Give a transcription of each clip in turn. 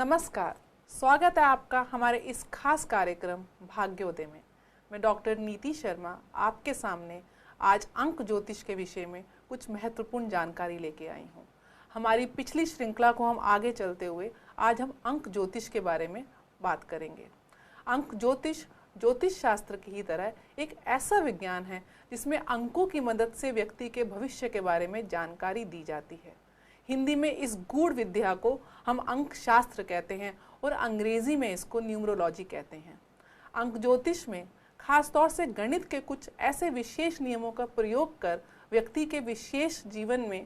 नमस्कार, स्वागत है आपका हमारे इस खास कार्यक्रम भाग्योदय में। मैं डॉक्टर नीति शर्मा आपके सामने आज अंक ज्योतिष के विषय में कुछ महत्वपूर्ण जानकारी लेके आई हूँ। हमारी पिछली श्रृंखला को हम आगे चलते हुए आज हम अंक ज्योतिष के बारे में बात करेंगे। अंक ज्योतिष शास्त्र की ही तरह एक ऐसा विज्ञान है जिसमें अंकों की मदद से व्यक्ति के भविष्य के बारे में जानकारी दी जाती है। हिंदी में इस गूढ़ विद्या को हम अंक शास्त्र कहते हैं और अंग्रेजी में इसको न्यूमरोलॉजी कहते हैं। अंक ज्योतिष में खास तौर से गणित के कुछ ऐसे विशेष नियमों का प्रयोग कर व्यक्ति के विशेष जीवन में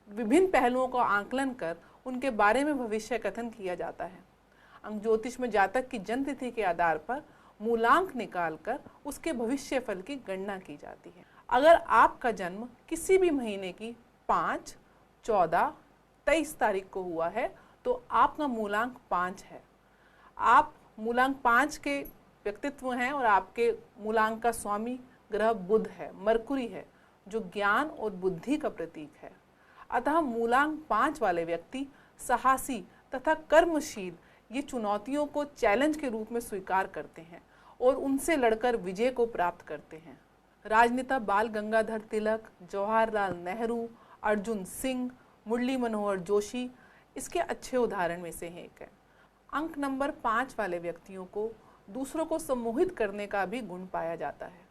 विभिन्न पहलुओं का आंकलन कर उनके बारे में भविष्य कथन किया जाता है। अंक ज्योतिष में जातक की जन्मतिथि के आधार पर मूलांक निकालकर उसके भविष्य फल की गणना की जाती है। अगर आपका जन्म किसी भी महीने की 5, 14, 23 तारीख को हुआ है तो आपका मूलांक 5 है। आप मूलांक 5 के व्यक्तित्व हैं और आपके मूलांक का स्वामी ग्रह बुध है, मरकुरी है, जो ज्ञान और बुद्धि का प्रतीक है। अतः मूलांक 5 वाले व्यक्ति साहसी तथा कर्मशील ये चुनौतियों को चैलेंज के रूप में स्वीकार करते हैं और उनसे लड़कर विजय को प्राप्त करते हैं। राजनेता बाल गंगाधर तिलक, जवाहरलाल नेहरू, अर्जुन सिंह, मुरली मनोहर जोशी इसके अच्छे उदाहरण में से एक है। अंक नंबर 5 वाले व्यक्तियों को दूसरों को सम्मोहित करने का भी गुण पाया जाता है।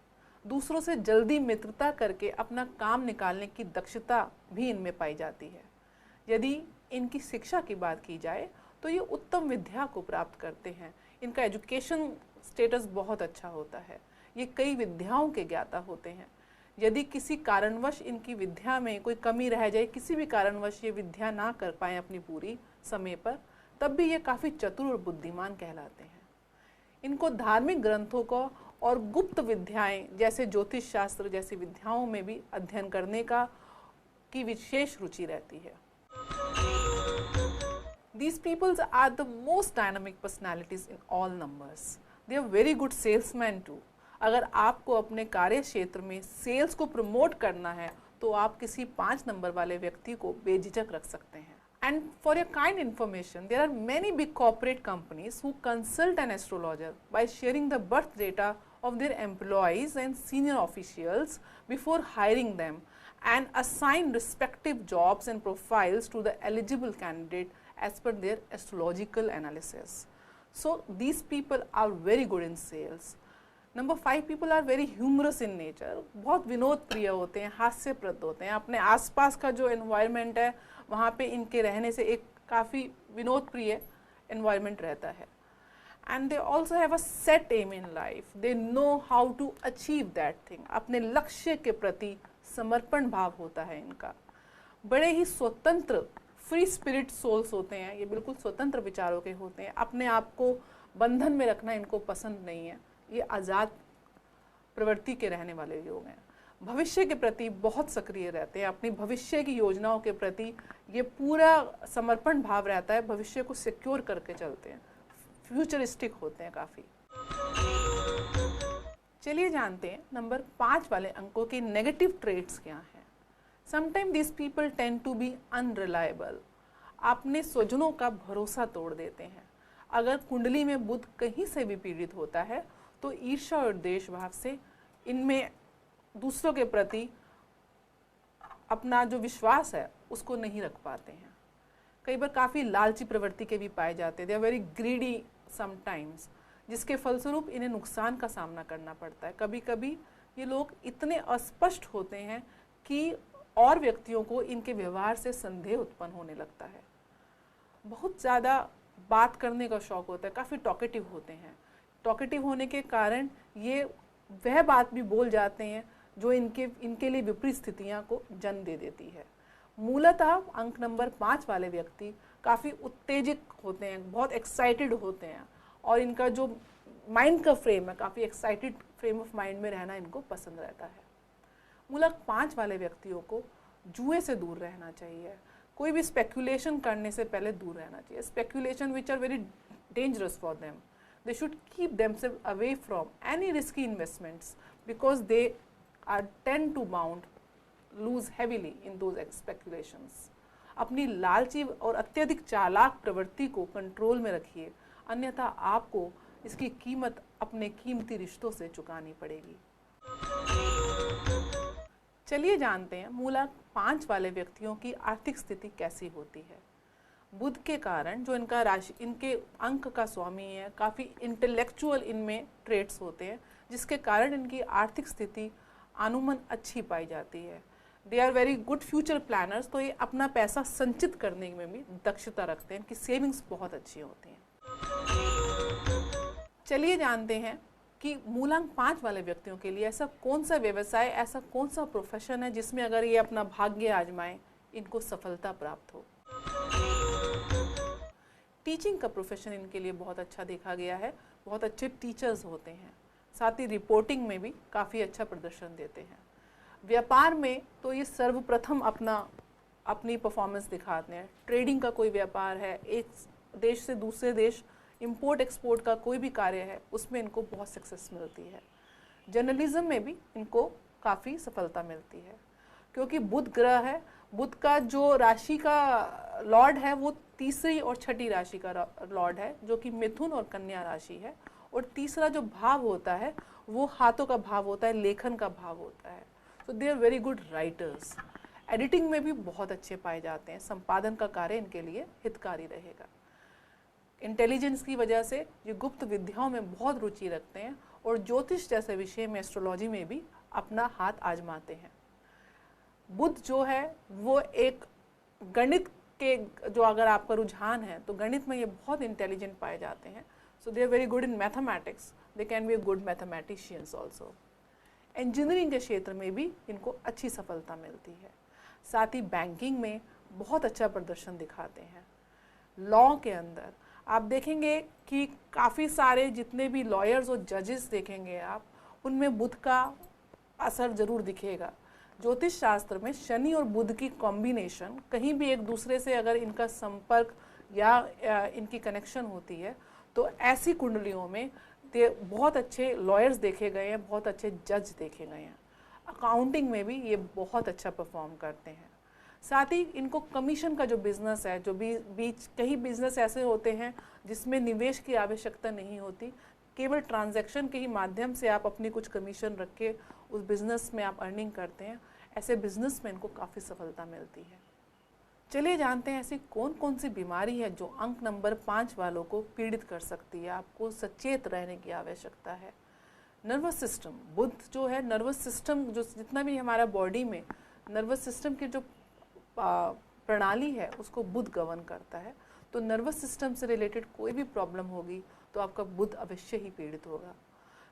दूसरों से जल्दी मित्रता करके अपना काम निकालने की दक्षता भी इनमें पाई जाती है। यदि इनकी शिक्षा की बात की जाए तो ये उत्तम विद्या को प्राप्त करते हैं। इनका एजुकेशन स्टेटस बहुत अच्छा होता है। ये कई विद्याओं के ज्ञाता होते हैं। यदि किसी कारणवश इनकी विद्या में कोई कमी रह जाए, किसी भी कारणवश ये विद्या ना कर पाए अपनी पूरी समय पर, तब भी ये काफ़ी चतुर और बुद्धिमान कहलाते हैं। इनको धार्मिक ग्रंथों को और गुप्त विद्याएं जैसे ज्योतिष शास्त्र जैसी विद्याओं में भी अध्ययन करने की विशेष रुचि रहती है। These peoples are the most dynamic personalities in all numbers. They are very good salesmen too. अगर आपको अपने कार्य क्षेत्र में सेल्स को प्रमोट करना है तो आप किसी 5 नंबर वाले व्यक्ति को बेझिझक रख सकते हैं। And for your kind information, there are many big corporate companies who consult an astrologer by sharing the birth data of their employees and senior officials before hiring them and assign respective jobs and profiles to the eligible candidate as per their astrological analysis. So these people are very good in sales. Number 5 people are very humorous in nature. बहुत विनोद प्रिय होते हैं, हास्यप्रद होते हैं। अपने आसपास का जो एनवायरनमेंट है वहाँ पे इनके रहने से एक काफ़ी विनोद प्रिय एनवायरनमेंट रहता है। And they also have a set aim in life. They know how to achieve that thing. अपने लक्ष्य के प्रति समर्पण भाव होता है इनका। बड़े ही स्वतंत्र फ्री स्पिरिट सोल्स होते हैं। ये बिल्कुल स्वतंत्र विचारों के होते हैं। अपने आप को बंधन में रखना इनको पसंद नहीं है। ये आज़ाद प्रवृत्ति के रहने वाले लोग हैं। भविष्य के प्रति बहुत सक्रिय रहते हैं। अपनी भविष्य की योजनाओं के प्रति ये पूरा समर्पण भाव रहता है। भविष्य को सिक्योर करके चलते हैं। फ्यूचरिस्टिक होते हैं काफ़ी। चलिए जानते हैं नंबर 5 वाले अंकों के नेगेटिव ट्रेट्स क्या हैं। Sometime this people tend to be unreliable. अपने स्वजनों का भरोसा तोड़ देते हैं। अगर कुंडली में बुध कहीं से भी पीड़ित होता है तो ईर्ष्या और द्वेष भाव से इनमें दूसरों के प्रति अपना जो विश्वास है उसको नहीं रख पाते हैं। कई बार काफ़ी लालची प्रवृत्ति के भी पाए जाते हैं। They are very greedy sometimes, जिसके फलस्वरूप इन्हें नुकसान का सामना करना पड़ता है। कभी कभी ये लोग इतने अस्पष्ट होते हैं कि और व्यक्तियों को इनके व्यवहार से संदेह उत्पन्न होने लगता है। बहुत ज़्यादा बात करने का शौक़ होता है, काफ़ी टॉकेटिव होते हैं। टॉकेटिव होने के कारण ये वह बात भी बोल जाते हैं जो इनके लिए विपरीत स्थितियाँ को जन्म दे देती है। मूलतः अंक नंबर 5 वाले व्यक्ति काफ़ी उत्तेजित होते हैं, बहुत एक्साइटेड होते हैं और इनका जो माइंड का फ्रेम है काफ़ी एक्साइटेड फ्रेम ऑफ माइंड में रहना इनको पसंद रहता है। मूलक 5 वाले व्यक्तियों को जुए से दूर रहना चाहिए। कोई भी स्पेक्यूलेशन करने से पहले दूर रहना चाहिए। Speculation which are very dangerous for them. They should keep themselves away from any risky investments because they tend to lose heavily in those speculations. अपनी लालची और अत्यधिक चालाक प्रवृत्ति को कंट्रोल में रखिए, अन्यथा आपको इसकी कीमत अपने कीमती रिश्तों से चुकानी पड़ेगी। चलिए जानते हैं मूलांक 5 वाले व्यक्तियों की आर्थिक स्थिति कैसी होती है। बुध के कारण जो इनका राशि, इनके अंक का स्वामी है, काफ़ी इंटेलेक्चुअल इनमें ट्रेट्स होते हैं, जिसके कारण इनकी आर्थिक स्थिति अनुमान अच्छी पाई जाती है। They are very good future planners, तो ये अपना पैसा संचित करने में भी दक्षता रखते हैं, इनकी सेविंग्स बहुत अच्छी होती हैं। चलिए जानते हैं कि मूलांक 5 वाले व्यक्तियों के लिए ऐसा कौन सा व्यवसाय, ऐसा कौन सा प्रोफेशन है जिसमें अगर ये अपना भाग्य आजमाएं इनको सफलता प्राप्त हो। टीचिंग का प्रोफेशन इनके लिए बहुत अच्छा देखा गया है, बहुत अच्छे टीचर्स होते हैं, साथ ही रिपोर्टिंग में भी काफ़ी अच्छा प्रदर्शन देते हैं। व्यापार में तो ये सर्वप्रथम अपनी परफॉर्मेंस दिखाते हैं। ट्रेडिंग का कोई व्यापार है, एक देश से दूसरे देश इंपोर्ट एक्सपोर्ट का कोई भी कार्य है, उसमें इनको बहुत सक्सेस मिलती है। जर्नलिज्म में भी इनको काफ़ी सफलता मिलती है, क्योंकि बुध ग्रह है। बुध का जो राशि का लॉर्ड है वो तीसरी और छठी राशि का लॉर्ड है, जो कि मिथुन और कन्या राशि है। और तीसरा जो भाव होता है वो हाथों का भाव होता है, लेखन का भाव होता है। So they are very good writers. Editing में भी बहुत अच्छे पाए जाते हैं, संपादन का कार्य इनके लिए हितकारी रहेगा। इंटेलिजेंस की वजह से ये गुप्त विद्याओं में बहुत रुचि रखते हैं और ज्योतिष जैसे विषय में, एस्ट्रोलॉजी में भी अपना हाथ आजमाते हैं। बुध जो है वो एक गणित के, जो अगर आपका रुझान है तो गणित में ये बहुत इंटेलिजेंट पाए जाते हैं। So they are very good in mathematics, they can be a good mathematicians also. Engineering के क्षेत्र में भी इनको अच्छी सफलता मिलती है। साथ ही बैंकिंग में बहुत अच्छा प्रदर्शन दिखाते हैं। लॉ के अंदर आप देखेंगे कि काफ़ी सारे जितने भी लॉयर्स और जजेस देखेंगे आप, उनमें बुध का असर ज़रूर दिखेगा। ज्योतिष शास्त्र में शनि और बुध की कॉम्बिनेशन, कहीं भी एक दूसरे से अगर इनका संपर्क या इनकी कनेक्शन होती है तो ऐसी कुंडलियों में बहुत अच्छे लॉयर्स देखे गए हैं, बहुत अच्छे जज देखे गए हैं। अकाउंटिंग में भी ये बहुत अच्छा परफॉर्म करते हैं। साथ ही इनको कमीशन का जो बिज़नेस है, जो कई बिज़नेस ऐसे होते हैं जिसमें निवेश की आवश्यकता नहीं होती, केवल ट्रांजैक्शन के ही माध्यम से आप अपनी कुछ कमीशन रख के उस बिज़नेस में आप अर्निंग करते हैं, ऐसे बिज़नेस में इनको काफ़ी सफलता मिलती है। चलिए जानते हैं ऐसी कौन कौन सी बीमारी है जो अंक नंबर 5 वालों को पीड़ित कर सकती है। आपको सचेत रहने की आवश्यकता है। नर्वस सिस्टम, बुध जो है नर्वस सिस्टम, जो जितना भी हमारा बॉडी में नर्वस सिस्टम की जो प्रणाली है उसको बुध गवर्न करता है। तो नर्वस सिस्टम से रिलेटेड कोई भी प्रॉब्लम होगी तो आपका बुध अवश्य ही पीड़ित होगा।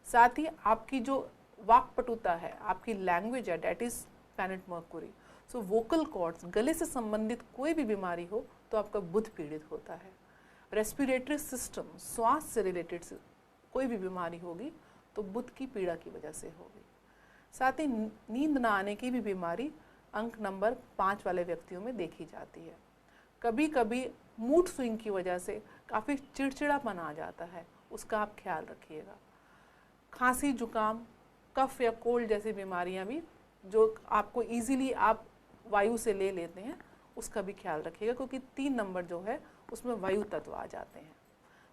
साथ ही आपकी जो वाक्पटुता है, आपकी लैंग्वेज है, that is planet mercury. So vocal cords, गले से संबंधित कोई भी बीमारी हो तो आपका बुध पीड़ित होता है। रेस्पिरेटरी सिस्टम, श्वास से रिलेटेड कोई भी बीमारी होगी तो बुध की पीड़ा की वजह से होगी। साथ ही नींद ना आने की भी बीमारी अंक नंबर 5 वाले व्यक्तियों में देखी जाती है। कभी कभी मूड स्विंग की वजह से काफ़ी चिड़चिड़ापन आ जाता है, उसका आप ख्याल रखिएगा। खांसी, जुकाम, कफ या कोल्ड जैसी बीमारियां भी जो आपको इजीली आप वायु से ले लेते हैं, उसका भी ख्याल रखिएगा, क्योंकि 3 नंबर जो है उसमें वायु तत्व आ जाते हैं।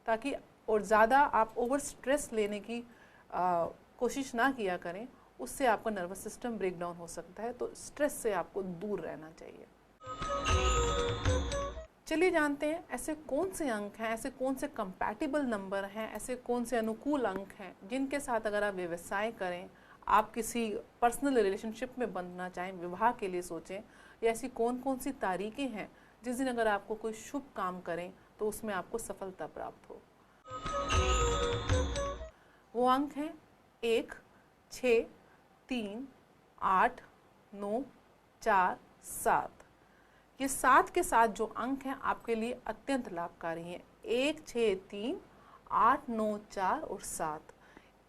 ताकि और ज़्यादा आप ओवर स्ट्रेस लेने की कोशिश ना किया करें, उससे आपका नर्वस सिस्टम ब्रेक डाउन हो सकता है। तो स्ट्रेस से आपको दूर रहना चाहिए। चलिए जानते हैं ऐसे कौन से अंक हैं, ऐसे कौन से कंपैटिबल नंबर हैं, ऐसे कौन से अनुकूल अंक हैं जिनके साथ अगर आप व्यवसाय करें, आप किसी पर्सनल रिलेशनशिप में बंधना चाहें, विवाह के लिए सोचें, या ऐसी कौन कौन सी तारीखें हैं जिस दिन अगर आपको कोई शुभ काम करें तो उसमें आपको सफलता प्राप्त हो। वो अंक हैं 1, 6, 3, 8, 9, 4, 7। ये 7 के साथ जो अंक हैं आपके लिए अत्यंत लाभकारी हैं। 1, 6, 3, 8, 9, 4 और 7।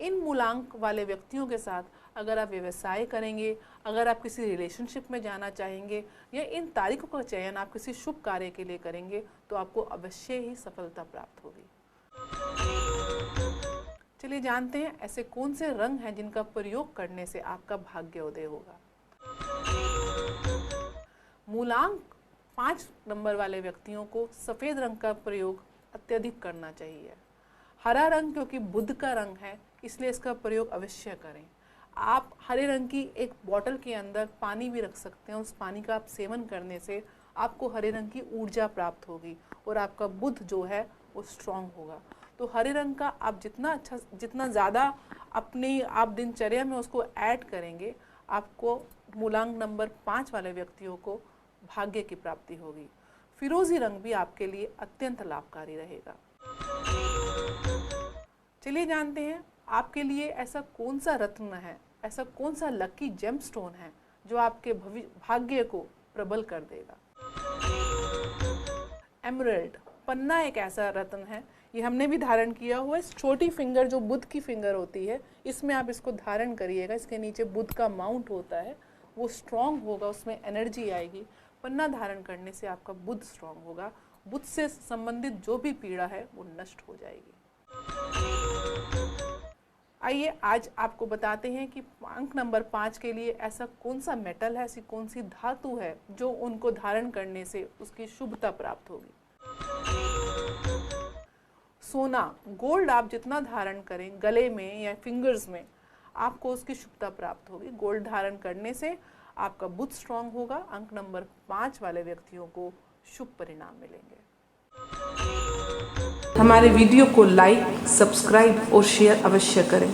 इन मूलांक वाले व्यक्तियों के साथ अगर आप व्यवसाय करेंगे, अगर आप किसी रिलेशनशिप में जाना चाहेंगे, या इन तारीखों का चयन आप किसी शुभ कार्य के लिए करेंगे तो आपको अवश्य ही सफलता प्राप्त होगी। चलिए जानते हैं ऐसे कौन से रंग हैं जिनका प्रयोग करने से आपका भाग्योदय होगा। मूलांक 5 नंबर वाले व्यक्तियों को सफ़ेद रंग का प्रयोग अत्यधिक करना चाहिए। हरा रंग क्योंकि बुध का रंग है, इसलिए इसका प्रयोग अवश्य करें। आप हरे रंग की एक बोतल के अंदर पानी भी रख सकते हैं। उस पानी का आप सेवन करने से आपको हरे रंग की ऊर्जा प्राप्त होगी और आपका बुध जो है वो स्ट्रांग होगा। तो हरे रंग का आप जितना ज़्यादा अपनी आप दिनचर्या में उसको ऐड करेंगे, आपको मूलांक नंबर 5 वाले व्यक्तियों को भाग्य की प्राप्ति होगी। फिरोजी रंग भी आपके लिए अत्यंत लाभकारी रहेगा। चलिए जानते हैं आपके लिए ऐसा कौन सा रत्न है, ऐसा कौन सा लकी जेमस्टोन है जो आपके भाग्य को प्रबल कर देगा। एमरल्ड पन्ना एक ऐसा रत्न है, ये हमने भी धारण किया हुआ है। इस छोटी फिंगर जो बुध की फिंगर होती है, इसमें आप इसको धारण करिएगा। इसके नीचे बुध का माउंट होता है, वो स्ट्रांग होगा, उसमें एनर्जी आएगी। पन्ना धारण करने से आपका बुध स्ट्रांग होगा। बुध से संबंधित जो भी पीड़ा है वो नष्ट हो जाएगी। आइए आज आपको बताते हैं कि अंक नंबर 5 के लिए ऐसा कौन सा मेटल है, ऐसी कौन सी धातु है जो उनको धारण करने से उसकी शुभता प्राप्त होगी। सोना, गोल्ड आप जितना धारण करें गले में या फिंगर्स में, आपको उसकी शुभता प्राप्त होगी। गोल्ड धारण करने से आपका बुध स्ट्रांग होगा। अंक नंबर 5 वाले व्यक्तियों को शुभ परिणाम मिलेंगे। हमारे वीडियो को लाइक, सब्सक्राइब और शेयर अवश्य करें।